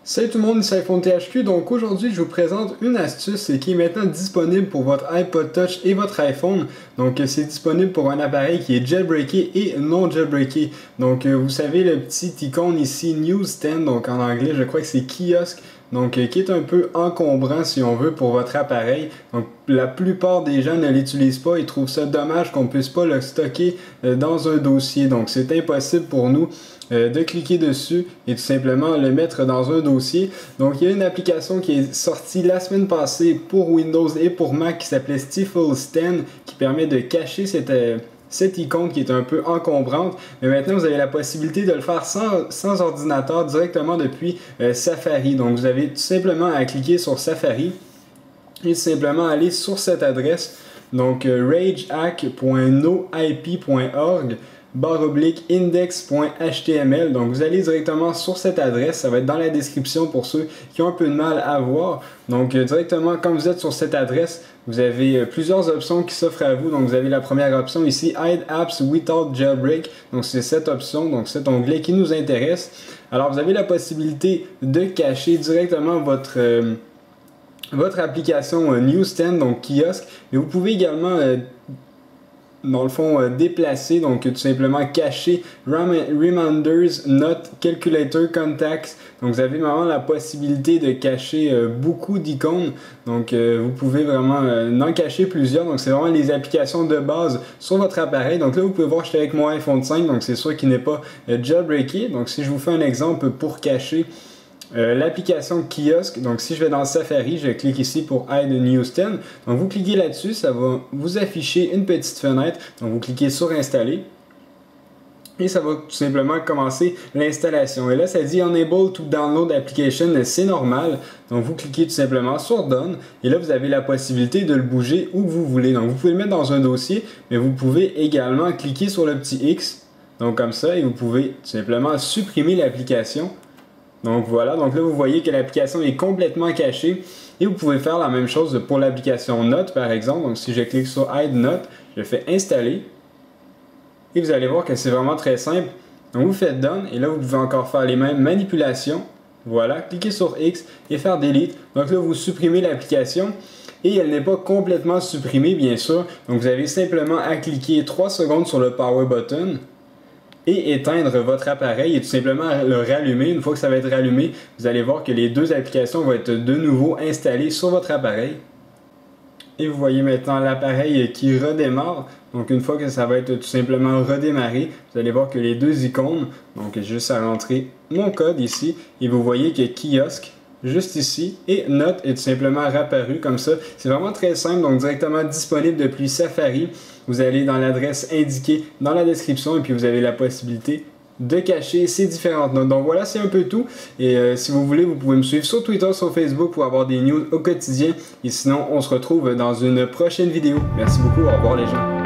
Salut tout le monde, ici iPhone THQ. Donc aujourd'hui, je vous présente une astuce qui est maintenant disponible pour votre iPod Touch et votre iPhone. Donc c'est disponible pour un appareil qui est jailbreaké et non jailbreaké. Donc vous savez le petit icône ici, Newsstand, donc en anglais je crois que c'est kiosque. Donc qui est un peu encombrant si on veut pour votre appareil. Donc la plupart des gens ne l'utilisent pas, ils trouvent ça dommage qu'on ne puisse pas le stocker dans un dossier. Donc c'est impossible pour nous de cliquer dessus et tout simplement le mettre dans un dossier. Donc il y a une application qui est sortie la semaine passée pour Windows et pour Mac qui s'appelait Stifle Stand, qui permet de cacher cette icône qui est un peu encombrante, mais maintenant vous avez la possibilité de le faire sans ordinateur directement depuis Safari. Donc vous avez tout simplement à cliquer sur Safari et tout simplement aller sur cette adresse, donc ragehack.noip.org /index.html. Donc vous allez directement sur cette adresse, ça va être dans la description pour ceux qui ont un peu de mal à voir. Donc directement quand vous êtes sur cette adresse, vous avez plusieurs options qui s'offrent à vous. Donc vous avez la première option ici, Hide Apps Without Jailbreak. Donc c'est cette option, donc cet onglet qui nous intéresse. Alors vous avez la possibilité de cacher directement votre application Newsstand, donc kiosque, mais vous pouvez également dans le fond déplacer, donc tout simplement cacher Reminders, Not, Calculator, Contacts. Donc vous avez vraiment la possibilité de cacher beaucoup d'icônes. Donc vous pouvez vraiment en cacher plusieurs. Donc c'est vraiment les applications de base sur votre appareil. Donc là vous pouvez voir, je suis avec mon iPhone 5, donc c'est sûr qu'il n'est pas jailbreaké. Donc si je vous fais un exemple pour cacher l'application kiosque, donc si je vais dans Safari, je clique ici pour Hide Newsstand. Donc vous cliquez là-dessus, ça va vous afficher une petite fenêtre. Donc vous cliquez sur Installer. Et ça va tout simplement commencer l'installation. Et là, ça dit Unable to download application, c'est normal. Donc vous cliquez tout simplement sur Done. Et là, vous avez la possibilité de le bouger où vous voulez. Donc vous pouvez le mettre dans un dossier, mais vous pouvez également cliquer sur le petit X. Donc comme ça, et vous pouvez tout simplement supprimer l'application. Donc voilà, donc là vous voyez que l'application est complètement cachée et vous pouvez faire la même chose pour l'application Note par exemple. Donc si je clique sur Hide Note, je fais installer et vous allez voir que c'est vraiment très simple. Donc vous faites Done et là vous pouvez encore faire les mêmes manipulations. Voilà, cliquez sur X et faire Delete. Donc là vous supprimez l'application et elle n'est pas complètement supprimée bien sûr. Donc vous avez simplement à cliquer 3 secondes sur le Power Button et éteindre votre appareil et tout simplement le rallumer. Une fois que ça va être rallumé, vous allez voir que les deux applications vont être de nouveau installées sur votre appareil. Et vous voyez maintenant l'appareil qui redémarre. Donc une fois que ça va être tout simplement redémarré, vous allez voir que les deux icônes, donc juste à rentrer mon code ici, et vous voyez que kiosque juste ici et Note est tout simplement réapparu comme ça. C'est vraiment très simple, donc directement disponible depuis Safari. Vous allez dans l'adresse indiquée dans la description et puis vous avez la possibilité de cacher ces différentes notes. Donc voilà, c'est un peu tout. Et si vous voulez, vous pouvez me suivre sur Twitter, sur Facebook pour avoir des news au quotidien. Et sinon, on se retrouve dans une prochaine vidéo. Merci beaucoup, au revoir les gens.